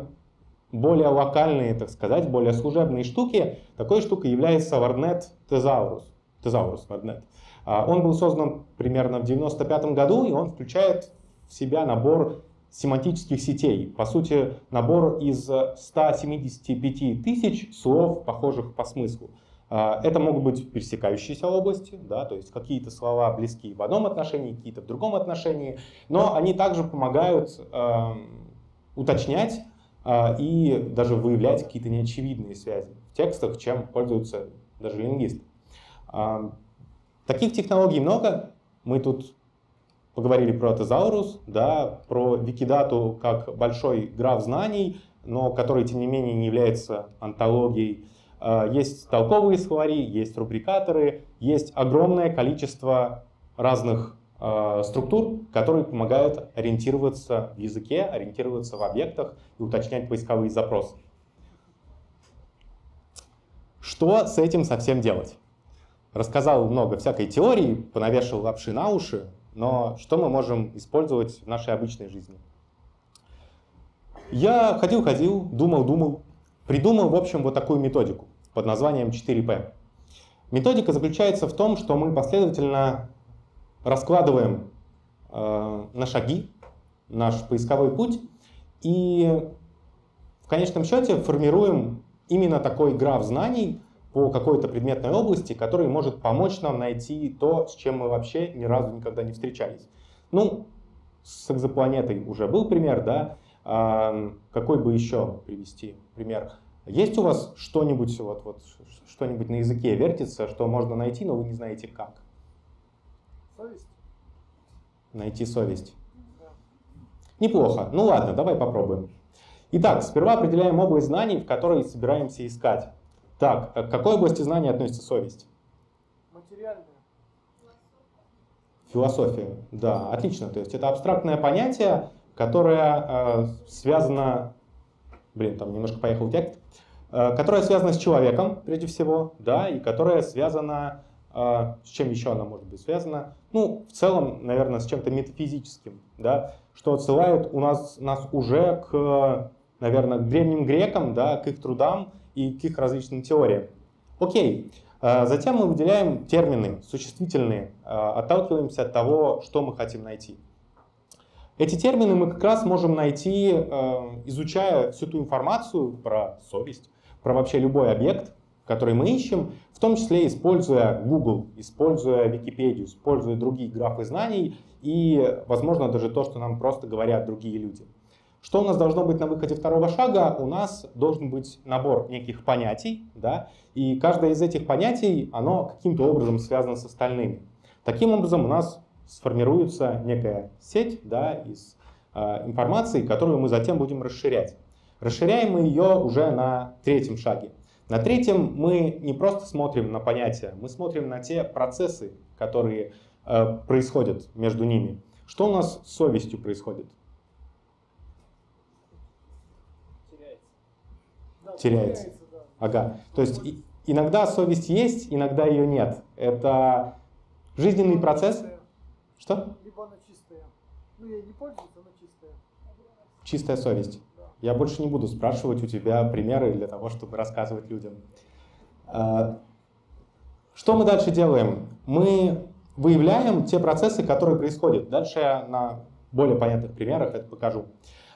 более локальные, так сказать, более служебные штуки. Такой штукой является WordNet Thesaurus. WordNet. Он был создан примерно в 1995 году, и он включает в себя набор семантических сетей. По сути, набор из 175 тысяч слов, похожих по смыслу. Это могут быть пересекающиеся области, да, то есть какие-то слова близкие в одном отношении, какие-то в другом отношении, но они также помогают уточнять и даже выявлять какие-то неочевидные связи в текстах, чем пользуются даже лингвисты. Таких технологий много. Мы тут поговорили про Thesaurus, да, про Wikidata как большой граф знаний, но который, тем не менее, не является онтологией. Есть толковые словари, есть рубрикаторы, есть огромное количество разных структур, которые помогают ориентироваться в языке, ориентироваться в объектах и уточнять поисковые запросы. Что с этим совсем делать? Рассказал много всякой теории, понавешал лапши на уши, но что мы можем использовать в нашей обычной жизни? Я ходил, думал, придумал, в общем, вот такую методику под названием 4P. Методика заключается в том, что мы последовательно раскладываем на шаги наш поисковой путь и в конечном счете формируем именно такой граф знаний по какой-то предметной области, который может помочь нам найти то, с чем мы вообще ни разу никогда не встречались. Ну, с экзопланетой уже был пример, да? Какой бы еще привести пример? Есть у вас что-нибудь что-нибудь на языке вертится, что можно найти, но вы не знаете как? Совесть. Найти совесть. Неплохо. Ну ладно, давай попробуем. Итак, сперва определяем область знаний, в которой собираемся искать. Так, к какой области знаний относится совесть? Материальная. Философия. Да, отлично. То есть это абстрактное понятие, которое связано... Блин, там немножко поехал текст. Которое связано с человеком, прежде всего, да, и которое связано... С чем еще она может быть связана? Ну, в целом, наверное, с чем-то метафизическим, да, что отсылает нас уже к, наверное, к древним грекам, да, к их трудам и к их различным теориям. Окей. Затем мы выделяем термины, существительные, отталкиваемся от того, что мы хотим найти. Эти термины мы как раз можем найти, изучая всю ту информацию про совесть, про вообще любой объект, который мы ищем, в том числе используя Google, используя Википедию, используя другие графы знаний и, возможно, даже то, что нам просто говорят другие люди. Что у нас должно быть на выходе второго шага? У нас должен быть набор неких понятий, да, и каждое из этих понятий, оно каким-то образом связано с остальными. Таким образом, у нас сформируется некая сеть, да, из информации, которую мы затем будем расширять. Расширяем мы ее уже на третьем шаге. На третьем мы не просто смотрим на понятия, мы смотрим на те процессы, которые происходят между ними. Что у нас с совестью происходит? Теряется. Да. Ага. То есть иногда совесть есть, иногда ее нет. Это жизненный процесс. Чистая. Что? Либо она чистая. Ну, ей не пользуется, она чистая. Чистая совесть. Я больше не буду спрашивать у тебя примеры для того, чтобы рассказывать людям. Что мы дальше делаем? Мы выявляем те процессы, которые происходят. Дальше я на более понятных примерах это покажу.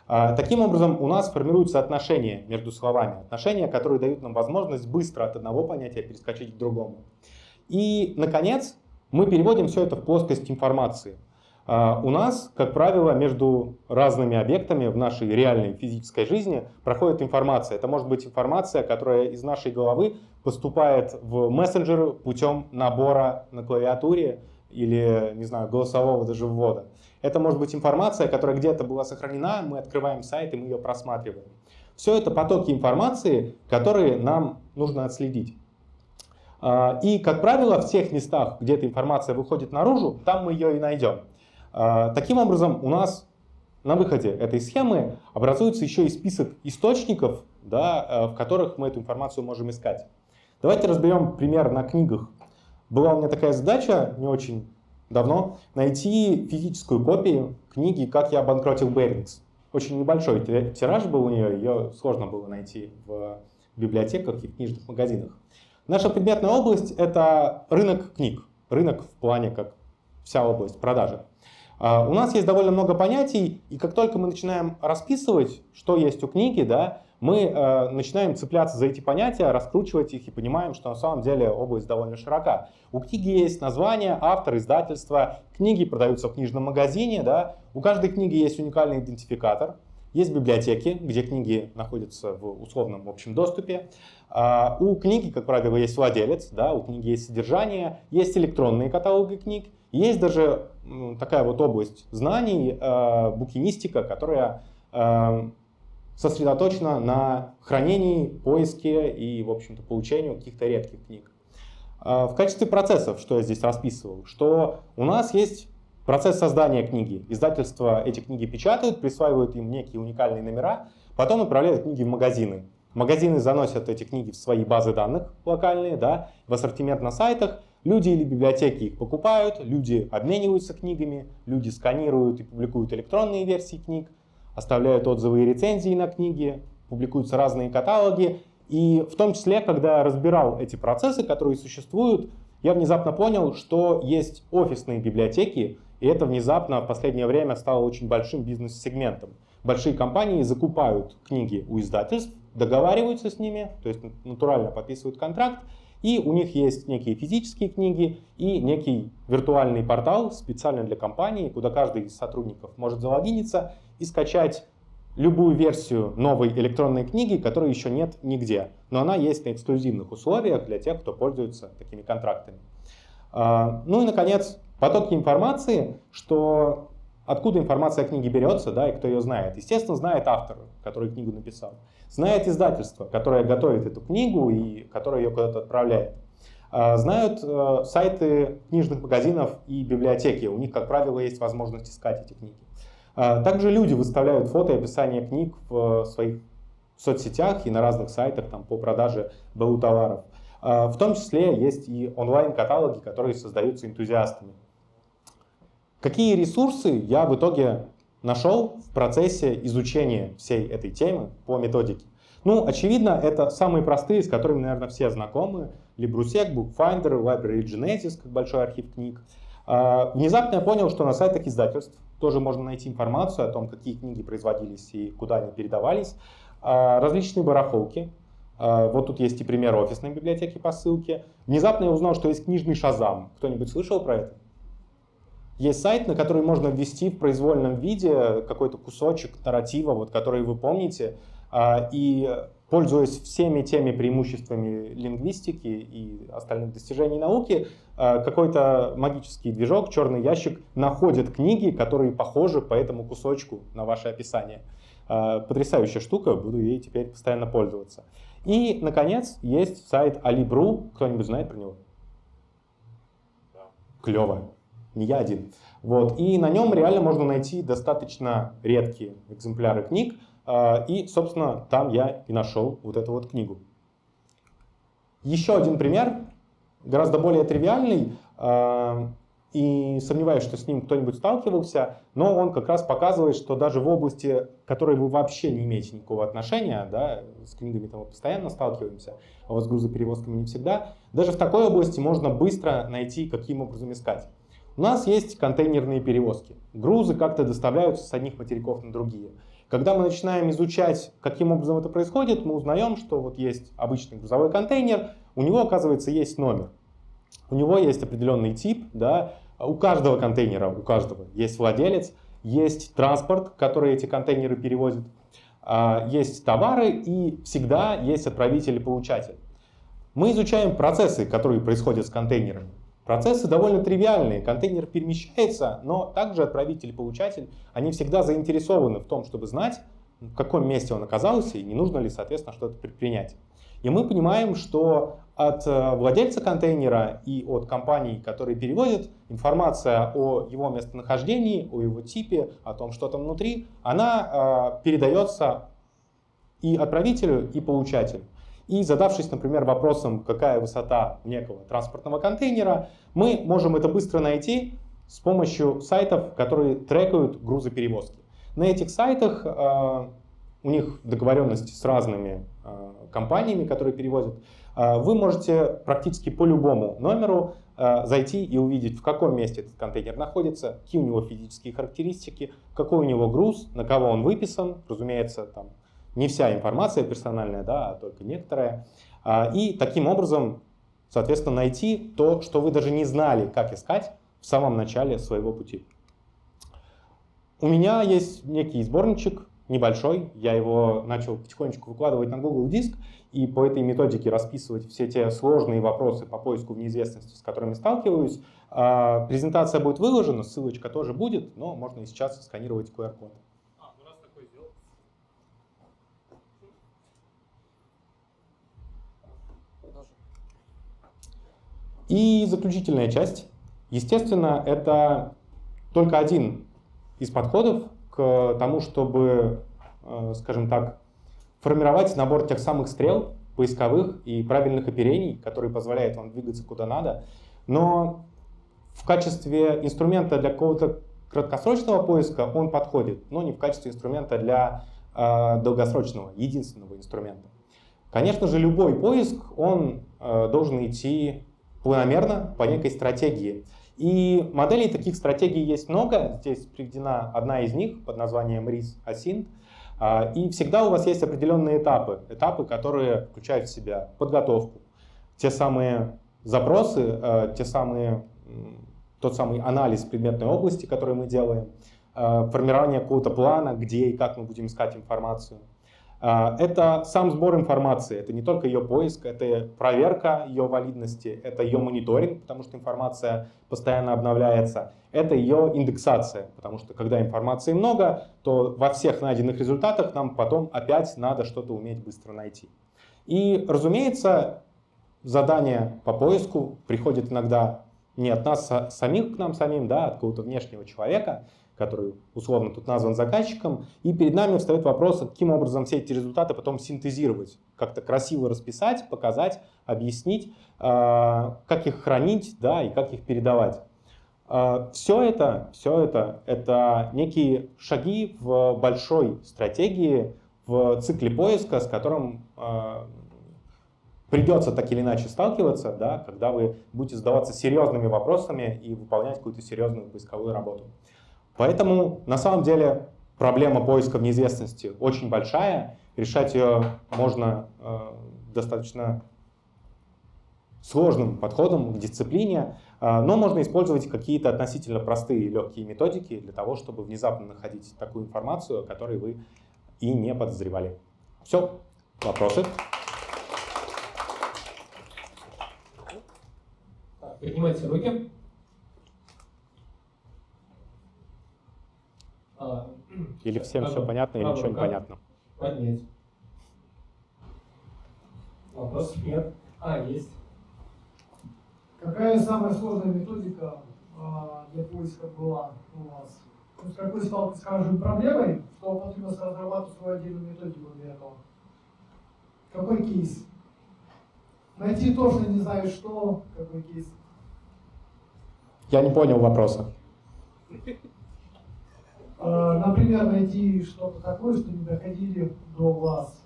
Таким образом, у нас формируются отношения между словами. Отношения, которые дают нам возможность быстро от одного понятия перескочить к другому. И, наконец, мы переводим все это в плоскость информации. У нас, как правило, между разными объектами в нашей реальной физической жизни проходит информация. Это может быть информация, которая из нашей головы поступает в мессенджеры путем набора на клавиатуре или, не знаю, голосового даже ввода. Это может быть информация, которая где-то была сохранена, мы открываем сайт и мы ее просматриваем. Все это потоки информации, которые нам нужно отследить. И, как правило, в тех местах, где эта информация выходит наружу, там мы ее и найдем. Таким образом, у нас на выходе этой схемы образуется еще и список источников, да, в которых мы эту информацию можем искать. Давайте разберем пример на книгах. Была у меня такая задача не очень давно найти физическую копию книги «Как я обанкротил Берингс». Очень небольшой тираж был у нее, ее сложно было найти в библиотеках и в книжных магазинах. Наша предметная область — это рынок книг. Рынок в плане как вся область продажи. У нас есть довольно много понятий, и как только мы начинаем расписывать, что есть у книги, да, мы начинаем цепляться за эти понятия, раскручивать их и понимаем, что на самом деле область довольно широка. У книги есть название, автор, издательство, книги продаются в книжном магазине, да, у каждой книги есть уникальный идентификатор, есть библиотеки, где книги находятся в условном общем доступе. У книги, как правило, есть владелец, да, у книги есть содержание, есть электронные каталоги книг, есть даже такая вот область знаний, букинистика, которая сосредоточена на хранении, поиске и, в общем-то, получению каких-то редких книг. В качестве процессов, что я здесь расписывал, что у нас есть процесс создания книги. Издательства эти книги печатают, присваивают им некие уникальные номера, потом отправляют книги в магазины. Магазины заносят эти книги в свои базы данных локальные, да, в ассортимент на сайтах. Люди или библиотеки их покупают, люди обмениваются книгами, люди сканируют и публикуют электронные версии книг, оставляют отзывы и рецензии на книги, публикуются разные каталоги. И в том числе, когда я разбирал эти процессы, которые существуют, я внезапно понял, что есть офисные библиотеки, и это внезапно в последнее время стало очень большим бизнес-сегментом. Большие компании закупают книги у издательств, договариваются с ними, то есть натурально подписывают контракт, и у них есть некие физические книги и некий виртуальный портал специально для компании, куда каждый из сотрудников может залогиниться и скачать любую версию новой электронной книги, которой еще нет нигде. Но она есть на эксклюзивных условиях для тех, кто пользуется такими контрактами. Ну и, наконец, потоки информации, что откуда информация о книге берется, да, и кто ее знает. Естественно, знает автор, который книгу написал. Знает издательство, которое готовит эту книгу и которое ее куда-то отправляет. Знают сайты книжных магазинов и библиотеки. У них, как правило, есть возможность искать эти книги. Также люди выставляют фото и описание книг в своих соцсетях и на разных сайтах там, по продаже БУ товаров. В том числе есть и онлайн-каталоги, которые создаются энтузиастами. Какие ресурсы я в итоге нашел в процессе изучения всей этой темы по методике? Ну, очевидно, это самые простые, с которыми, наверное, все знакомы. Librusec, Bookfinder, Library Genesis, как большой архив книг. Внезапно я понял, что на сайтах издательств тоже можно найти информацию о том, какие книги производились и куда они передавались. Различные барахолки. Вот тут есть и пример офисной библиотеки по ссылке. Внезапно я узнал, что есть книжный Шазам. Кто-нибудь слышал про это? Есть сайт, на который можно ввести в произвольном виде какой-то кусочек нарратива, вот, который вы помните. И пользуясь всеми теми преимуществами лингвистики и остальных достижений науки, какой-то магический движок, черный ящик, находит книги, которые похожи по этому кусочку на ваше описание. Потрясающая штука, буду ей теперь постоянно пользоваться. И, наконец, есть сайт Alibru. Кто-нибудь знает про него? Да. Клево. Не я один. Вот. И на нем реально можно найти достаточно редкие экземпляры книг. И, собственно, там я и нашел вот эту вот книгу. Еще один пример, гораздо более тривиальный, и сомневаюсь, что с ним кто-нибудь сталкивался, но он как раз показывает, что даже в области, к которой вы вообще не имеете никакого отношения, да, с книгами-то мы постоянно сталкиваемся, а вот с грузоперевозками не всегда, даже в такой области можно быстро найти, каким образом искать. У нас есть контейнерные перевозки. Грузы как-то доставляются с одних материков на другие. Когда мы начинаем изучать, каким образом это происходит, мы узнаем, что вот есть обычный грузовой контейнер, у него, оказывается, есть номер. У него есть определенный тип, да, у каждого контейнера, у каждого есть владелец, есть транспорт, который эти контейнеры перевозит, есть товары и всегда есть отправитель и получатель. Мы изучаем процессы, которые происходят с контейнерами. Процессы довольно тривиальные. Контейнер перемещается, но также отправитель и получатель, они всегда заинтересованы в том, чтобы знать, в каком месте он оказался и не нужно ли, соответственно, что-то предпринять. И мы понимаем, что от владельца контейнера и от компаний, которые перевозят, информация о его местонахождении, о его типе, о том, что там внутри, она передается и отправителю, и получателю. И задавшись, например, вопросом, какая высота некого транспортного контейнера, мы можем это быстро найти с помощью сайтов, которые трекают грузоперевозки. На этих сайтах у них договоренности с разными компаниями, которые перевозят. Вы можете практически по любому номеру зайти и увидеть, в каком месте этот контейнер находится, какие у него физические характеристики, какой у него груз, на кого он выписан, разумеется, там не вся информация персональная, да, а только некоторая. И таким образом, соответственно, найти то, что вы даже не знали, как искать в самом начале своего пути. У меня есть некий сборничек, небольшой, я его начал потихонечку выкладывать на Google Диск и по этой методике расписывать все те сложные вопросы по поиску в неизвестности, с которыми сталкиваюсь. Презентация будет выложена, ссылочка тоже будет, но можно и сейчас сканировать QR-код. И заключительная часть. Естественно, это только один из подходов к тому, чтобы, скажем так, формировать набор тех самых стрел поисковых и правильных оперений, которые позволяют вам двигаться куда надо. Но в качестве инструмента для какого-то краткосрочного поиска он подходит, но не в качестве инструмента для долгосрочного, единственного инструмента. Конечно же, любой поиск, он должен идти планомерно по некой стратегии. И моделей таких стратегий есть много. Здесь приведена одна из них под названием RIS-ASYNT. И всегда у вас есть определенные этапы. Этапы, которые включают в себя подготовку, те самые запросы, тот самый анализ предметной области, который мы делаем, формирование какого-то плана, где и как мы будем искать информацию. Это сам сбор информации, это не только ее поиск, это проверка ее валидности, это ее мониторинг, потому что информация постоянно обновляется, это ее индексация, потому что когда информации много, то во всех найденных результатах нам потом опять надо что-то уметь быстро найти. И, разумеется, задание по поиску приходит иногда не от нас самих к нам самим, да, от какого-то внешнего человека, который условно тут назван заказчиком, и перед нами встает вопрос, каким образом все эти результаты потом синтезировать, как-то красиво расписать, показать, объяснить, как их хранить, да, и как их передавать. Все это некие шаги в большой стратегии, в цикле поиска, с которым придется так или иначе сталкиваться, да, когда вы будете задаваться серьезными вопросами и выполнять какую-то серьезную поисковую работу. Поэтому, на самом деле, проблема поиска в неизвестности очень большая. Решать ее можно достаточно сложным подходом к дисциплине, но можно использовать какие-то относительно простые и легкие методики для того, чтобы внезапно находить такую информацию, о которой вы и не подозревали. Все. Вопросы? Поднимайте руки. Или всем все понятно, или ничего не понятно? Поднять. Вопросов нет. Есть. Какая самая сложная методика для поиска была у вас? То есть какой сталкиваетесь с каждой проблемой, что вам потребно разрабатывать свою отдельную методику для этого? Какой кейс? Найти точно не знаю что, какой кейс? Я не понял вопроса. Например, найти что-то такое, что не доходили до вас.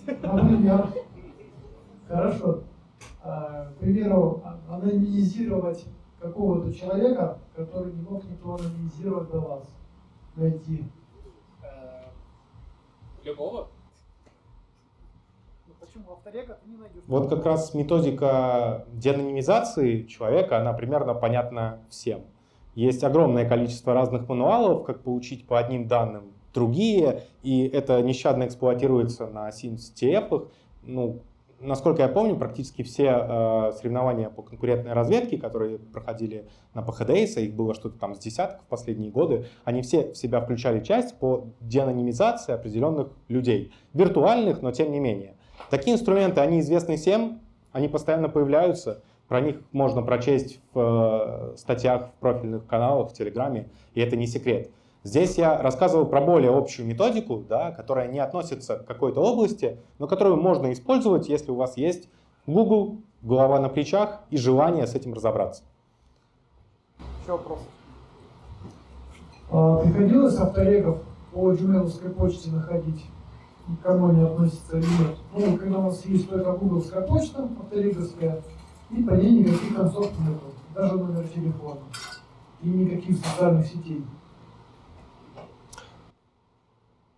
Например, хорошо, к примеру, анонимизировать какого-то человека, который не мог никто анонимизировать до вас. Найти. Любого? Почему авторека ты не найдешь? Вот как раз методика деанонимизации человека, она примерно понятна всем. Есть огромное количество разных мануалов, как получить по одним данным другие, и это нещадно эксплуатируется на CTF. Ну, насколько я помню, практически все соревнования по конкурентной разведке, которые проходили на ПХДС, их было что-то там с десяток в последние годы, они все в себя включали часть по деанонимизации определенных людей. Виртуальных, но тем не менее. Такие инструменты, они известны всем, они постоянно появляются. Про них можно прочесть в статьях в профильных каналах, в Телеграме, и это не секрет. Здесь я рассказывал про более общую методику, да, которая не относится к какой-то области, но которую можно использовать, если у вас есть Google, голова на плечах и желание с этим разобраться. Еще вопрос. Приходилось авторегов по gmail-овской почте находить? К кому они относятся или нет? Ну, когда у нас есть только гугловская почта, автореговская, и по ней никаких концов нет, даже номер телефона, и никаких социальных сетей.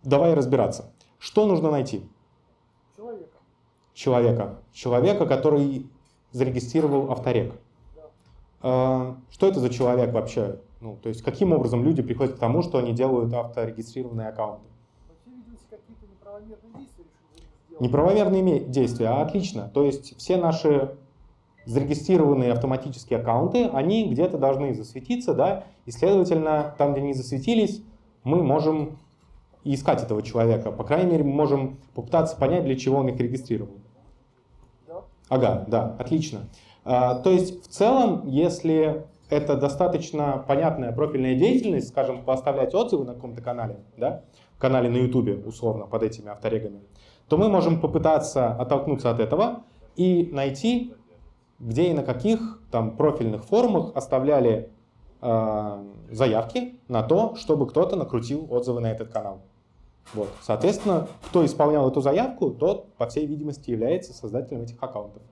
Давай разбираться. Что нужно найти? Человека, который зарегистрировал авторег. Да. Что это за человек вообще? Ну, то есть каким образом люди приходят к тому, что они делают авторегистрированные аккаунты? Какие-то неправомерные действия решили сделать. Неправомерные действия, отлично. То есть все наши зарегистрированные автоматические аккаунты, они где-то должны засветиться, да, и, следовательно, там, где они засветились, мы можем искать этого человека. По крайней мере, мы можем попытаться понять, для чего он их регистрировал. Да? Ага, да, отлично. То есть, в целом, если это достаточно понятная профильная деятельность, скажем, поставлять отзывы на каком-то канале, да, канале на YouTube, условно, под этими авторегами, то мы можем попытаться оттолкнуться от этого и найти, где и на каких там профильных форумах оставляли заявки на то, чтобы кто-то накрутил отзывы на этот канал. Вот. Соответственно, кто исполнял эту заявку, тот, по всей видимости, является создателем этих аккаунтов.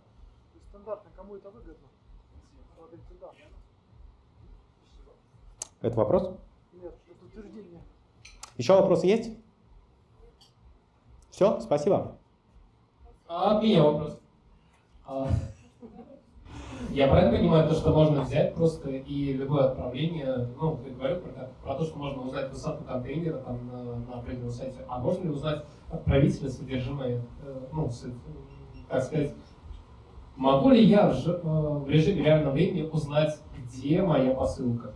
Стандартно, кому это выгодно? Это вопрос? Нет, это утверждение. Еще вопросы есть? Все, спасибо. От меня вопрос. Я правильно понимаю, то, что можно взять просто и любое отправление, ну, ты говорил про то, что можно узнать высоту контейнера там, на определенном сайте, а можно ли узнать отправителя содержимое, ну, так сказать, могу ли я в режиме реального времени узнать, где моя посылка?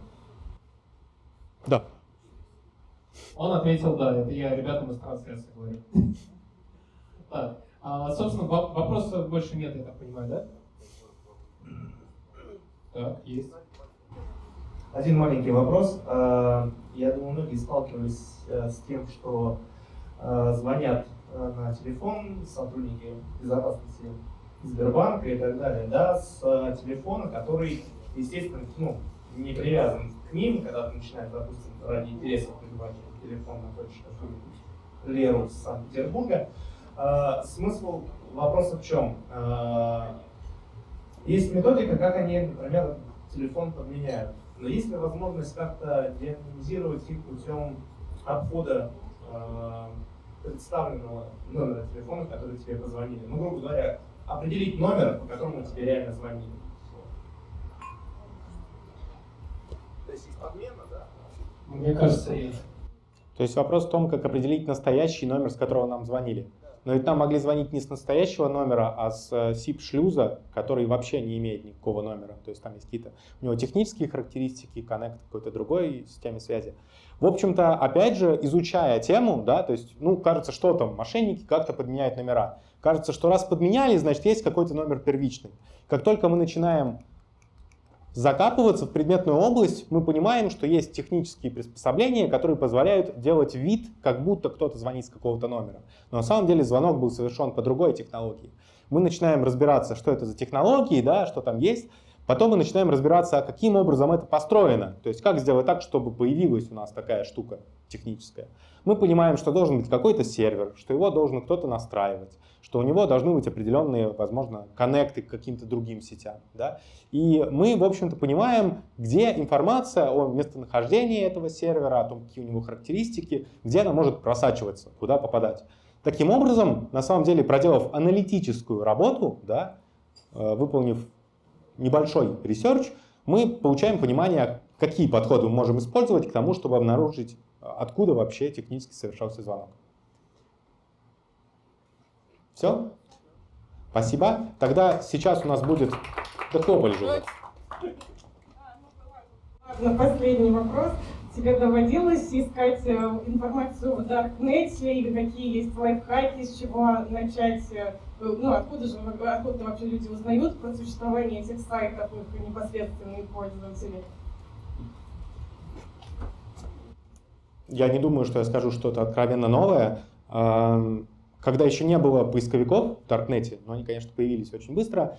Да. Он ответил, да, это я ребятам из трансляции говорю. Так, собственно, вопросов больше нет, я так понимаю, да? Так, есть. Один маленький вопрос. Я думаю, многие сталкивались с тем, что звонят на телефон сотрудники безопасности Сбербанка и так далее, да, с телефона, который, естественно, ну, не привязан к ним, когда ты начинаешь, допустим, ради интереса призывать телефон на какую-нибудь Леру из Санкт-Петербурга. Смысл вопроса в чем? Есть методика, как они, например, телефон подменяют. Но есть ли возможность как-то деанонимизировать их путем обхода представленного номера телефона, который тебе позвонили? Ну, грубо говоря, определить номер, по которому тебе реально звонили. То есть есть подмена, да? Мне кажется, есть. То То есть вопрос в том, как определить настоящий номер, с которого нам звонили. Но ведь нам могли звонить не с настоящего номера, а с SIP-шлюза, который вообще не имеет никакого номера. То есть там есть какие-то у него технические характеристики, коннект какой-то другой системе связи. В общем-то, опять же, изучая тему, да, то есть, ну, кажется, что там, мошенники как-то подменяют номера. Кажется, что раз подменяли, значит, есть какой-то номер первичный. Как только мы начинаем закапываться в предметную область, мы понимаем, что есть технические приспособления, которые позволяют делать вид, как будто кто-то звонит с какого-то номера. Но на самом деле звонок был совершен по другой технологии. Мы начинаем разбираться, что это за технологии, да, что там есть. Потом мы начинаем разбираться, а каким образом это построено. То есть как сделать так, чтобы появилась у нас такая штука техническая. Мы понимаем, что должен быть какой-то сервер, что его должен кто-то настраивать, что у него должны быть определенные, возможно, коннекты к каким-то другим сетям. Да? И мы, в общем-то, понимаем, где информация о местонахождении этого сервера, о том, какие у него характеристики, где она может просачиваться, куда попадать. Таким образом, на самом деле, проделав аналитическую работу, да, выполнив небольшой ресерч, мы получаем понимание, какие подходы мы можем использовать к тому, чтобы обнаружить, откуда вообще технически совершался звонок. Все? Спасибо. Тогда сейчас у нас будет... Да хлопали же уже. Ладно, последний вопрос. Тебе доводилось искать информацию в Даркнете или какие есть лайфхаки, с чего начать? Ну, откуда вообще люди узнают про существование этих сайтов, их непосредственные пользователи? Я не думаю, что я скажу что-то откровенно новое. Когда еще не было поисковиков в Даркнете, но они, конечно, появились очень быстро,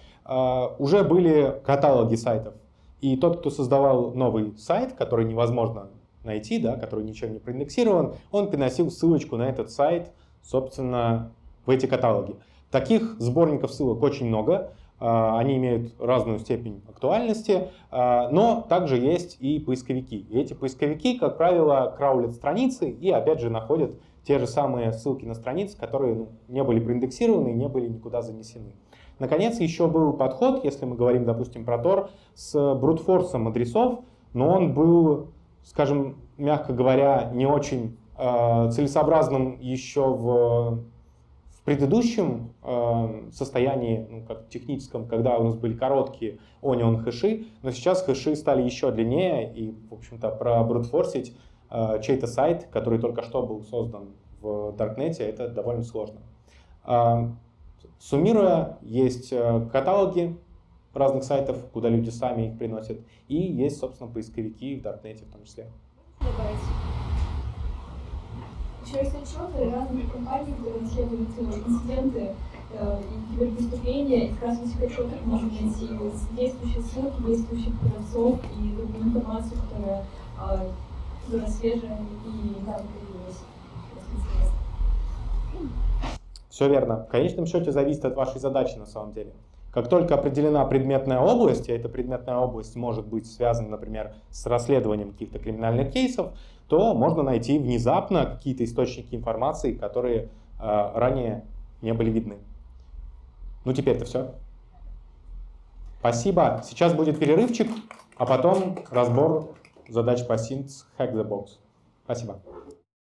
уже были каталоги сайтов. И тот, кто создавал новый сайт, который невозможно найти, да, который ничем не проиндексирован, он приносил ссылочку на этот сайт, собственно, в эти каталоги. Таких сборников ссылок очень много, они имеют разную степень актуальности, но также есть и поисковики. И эти поисковики, как правило, краулят страницы и, опять же, находят те же самые ссылки на страницы, которые не были проиндексированы и не были никуда занесены. Наконец, еще был подход, если мы говорим, допустим, про Tor, с брутфорсом адресов, но он был, скажем, мягко говоря, не очень целесообразным еще в предыдущем состоянии, ну, как техническом, когда у нас были короткие onion хэши, но сейчас хэши стали еще длиннее, и, в общем-то, пробрутфорсить чей-то сайт, который только что был создан в Даркнете, это довольно сложно. Суммируя, есть каталоги разных сайтов, куда люди сами их приносят, и есть, собственно, поисковики в Даркнете в том числе. Еще есть отчеты разных компаний, которые исследуют инциденты и киберпреступления, и как раз в этих отчетах можно найти действующие ссылки, действующих продавцов и другую информацию, которая свежая и недавно появилась. Все верно. В конечном счете зависит от вашей задачи на самом деле. Как только определена предметная область, и эта предметная область может быть связана, например, с расследованием каких-то криминальных кейсов, то можно найти внезапно какие-то источники информации, которые ранее не были видны. Ну, теперь-то все. Спасибо. Сейчас будет перерывчик, а потом разбор задач по Synth Hack the Box. Спасибо.